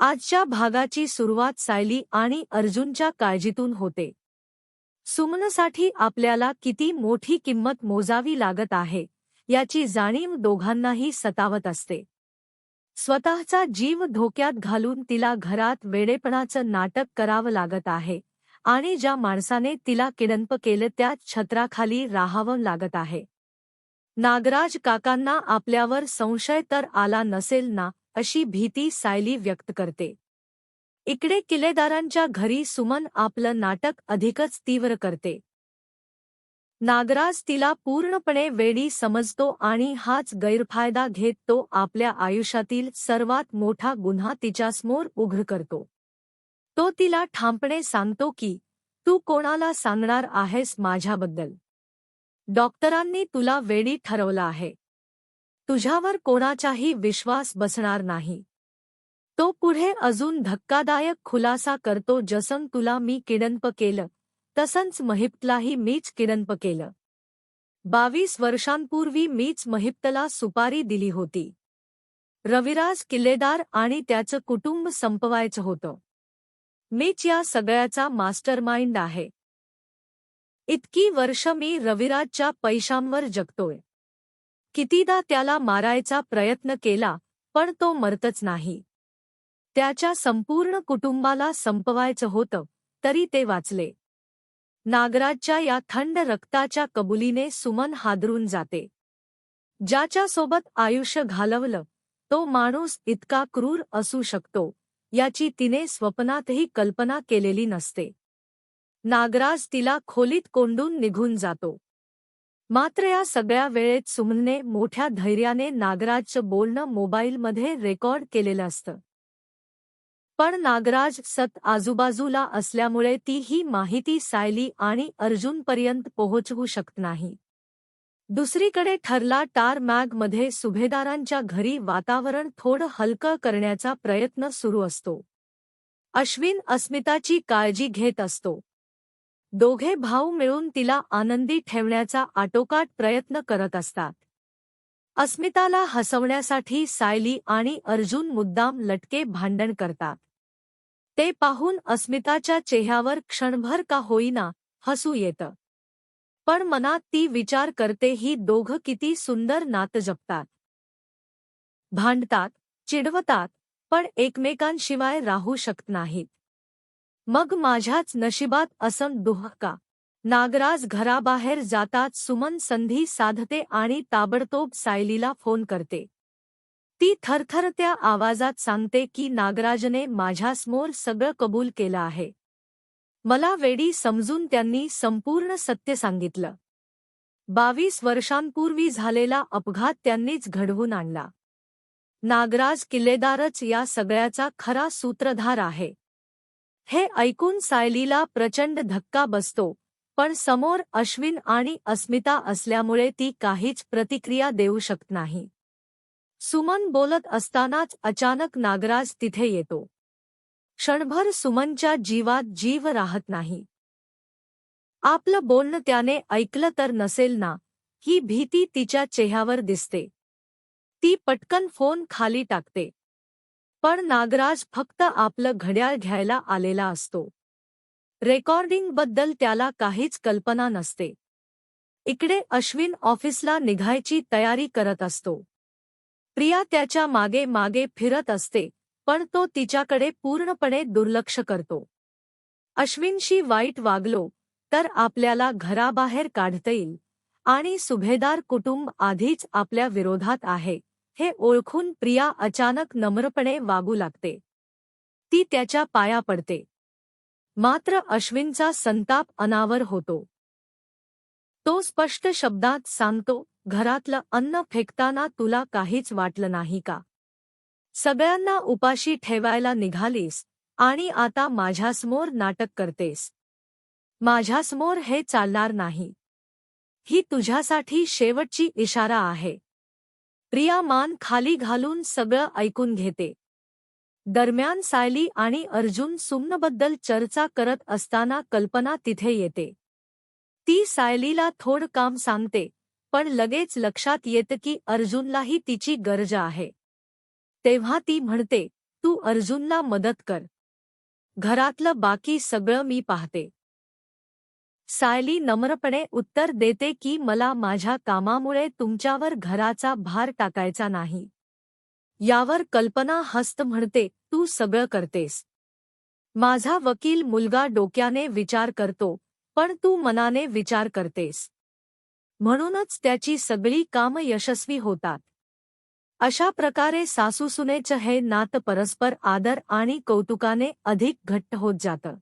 आजच्या भागाची सुरुवात सायली आणि अर्जुनच्या काळजीतून होते. सुमनसाठी आपल्याला किती मोठी किंमत मोजावी लागत आहे याची जाणीव दोघांनाही सतावत असते. स्वतःचा जीव धोक्यात घालून तिला घरात वेडेपणाचं नाटक करावं लागत आहे आणि ज्या माणसाने तिला किडनप केलं त्याच छत्राखाली राहावं लागत आहे. नागराज काकांना आपल्यावर संशय तर आला नसेल ना अशी भीती सायली व्यक्त करते. इकडे किल्लेदारांच्या घरी सुमन आपलं नाटक अधिकच तीव्र करते. नागराज तिला पूर्णपणे वेडी समजतो आणि हाच गैरफायदा घेत तो आपल्या आयुष्यातील सर्वात मोठा गुन्हा तिच्यासमोर उघड करतो. तो तिला ठामपणे सांगतो की तू कोणाला सांगणार आहेस माझ्याबद्दल? डॉक्टरांनी तुला वेडी ठरवलं आहे. तुझ्यावर कोणाचाही विश्वास बसणार नाही. तो पुढे अजून धक्कादायक खुलासा करतो, जसं तुला मी किडनप केलं तसंच महिप्तलाही मीच किडनप केलं. 22 वर्षांपूर्वी मीच महिप्तला सुपारी दिली होती. रविराज किल्लेदार आणि त्याचं कुटुंब संपवायचं होतं. मीच या सगळ्याचा मास्टरमाइंड आहे. इतकी वर्ष मी रविराजच्या पैशांवर जगतोय. कितीदा त्याला मारायचा प्रयत्न केला पण तो मरतच नाही. त्याच्या संपूर्ण कुटुंबाला संपवायचं होतं तरी ते वाचले. नागराजच्या या थंड रक्ताच्या कबुलीने सुमन हादरून जाते. ज्याच्यासोबत आयुष्य घालवलं तो माणूस इतका क्रूर असू शकतो याची तिने स्वप्नातही कल्पना केलेली नसते. नागराज तिला खोलीत कोंडून निघून जातो. मात्र या सगळ्या वेळेत सुमनने मोठ्या धैर्याने नागराजचं बोलणं मोबाईलमध्ये रेकॉर्ड केलेलं असतं. पण नागराज आजूबाजूला असल्यामुळे ती ही माहिती सायली आणि अर्जुनपर्यंत पोहोचवू शकत नाही. दुसरीकडे ठरला टारमॅगमध्ये सुभेदारांच्या घरी वातावरण थोडं हलकं करण्याचा प्रयत्न सुरू असतो. अश्विन अस्मिताची काळजी घेत असतो. दोघे भाऊ मिळून तिला आनंदी ठेवण्याचा आटोकाट प्रयत्न करत असतात. अस्मिताला हसवण्यासाठी सायली आणि अर्जुन मुद्दाम लटके भांडण करतात. ते पाहून अस्मिताच्या चेहऱ्यावर क्षणभर का होईना हसू येतं. पण मनात ती विचार करते ही दोघं किती सुंदर नातं जपतात. भांडतात, चिडवतात, पण एकमेकांशिवाय राहू शकत नाहीत. मग माझ्याच नशिबात असं दुःख का? नागराज घराबाहेर जाताच सुमन संधी साधते आणि ताबडतोब सायलीला फोन करते. ती थरथरत्या आवाजात सांगते की नागराजने माझ्यासमोर सगळं कबूल केलं आहे. मला वेडी समजून त्यांनी संपूर्ण सत्य सांगितलं. 22 वर्षांपूर्वी झालेला अपघात त्यांनीच घडवून आणला. नागराज किल्लेदारच या सगळ्याचा खरा सूत्रधार आहे. हे ऐकून सायलीला प्रचंड धक्का बसतो, पण समोर अश्विन आणि अस्मिता असल्यामुळे ती काहीच प्रतिक्रिया देऊ शकत नाही. सुमन बोलत असतानाच अचानक नागराज तिथे येतो. क्षणभर सुमनच्या जीवात जीव राहत नाही. आपलं बोलणं त्याने ऐकलं तर नसेल ना ही भीती तिच्या चेहऱ्यावर दिसते. ती पटकन फोन खाली टाकते. पण नागराज फक्त आपलं घड्याळ घ्यायला आलेला असतो. रेकॉर्डिंगबद्दल त्याला काहीच कल्पना नसते. इकडे अश्विन ऑफिसला निघायची तयारी करत असतो. प्रिया त्याच्या मागे मागे फिरत असते, पण तो तिच्याकडे पूर्णपणे दुर्लक्ष करतो. अश्विनशी वाईट वागलो तर आपल्याला घराबाहेर काढता येईल आणि सुभेदार कुटुंब आधीच आपल्या विरोधात आहे हे ओळखून प्रिया अचानक नम्रपणे वागू लागते. ती त्याच्या पाया पडते. मात्र अश्विनचा संताप अनावर होतो. तो स्पष्ट शब्दात सांगतो, घरातलं अन्न फेकताना तुला काहीच वाटलं नाही का? सगळ्यांना उपाशी ठेवायला निघालीस आणि आता माझ्यासमोर नाटक करतेस. माझ्यासमोर हे चालणार नाही. ही तुझ्यासाठी शेवटची इशारा आहे. प्रिया मान खाली घालून सगळं ऐकून घेते. दरम्यान सायली आणि अर्जुन सुमनबद्दल चर्चा करत असताना कल्पना तिथे येते. ती सायलीला थोडं काम सांगते, पण लगेच लक्षात येतं की अर्जुनलाही तिची गरज आहे. तेव्हा ती म्हणते, तू अर्जुनला मदत कर. घरातलं बाकी सगळं मी पाहते. सायली नम्रपणे उत्तर देते की मला माझ्या कामामुळे तुमच्यावर घराचा भार टाकायचा नाही. यावर कल्पना हस्त म्हणते, तू सगळं करतेस. माझा वकील मुलगा डोक्याने विचार करतो, पण तू मनाने विचार करतेस. म्हणूनच त्याची सगळी कामं यशस्वी होतात. अशा प्रकारे सासूसुनेचं हे नातं परस्पर आदर आणि कौतुकाने अधिक घट्ट होत जातं.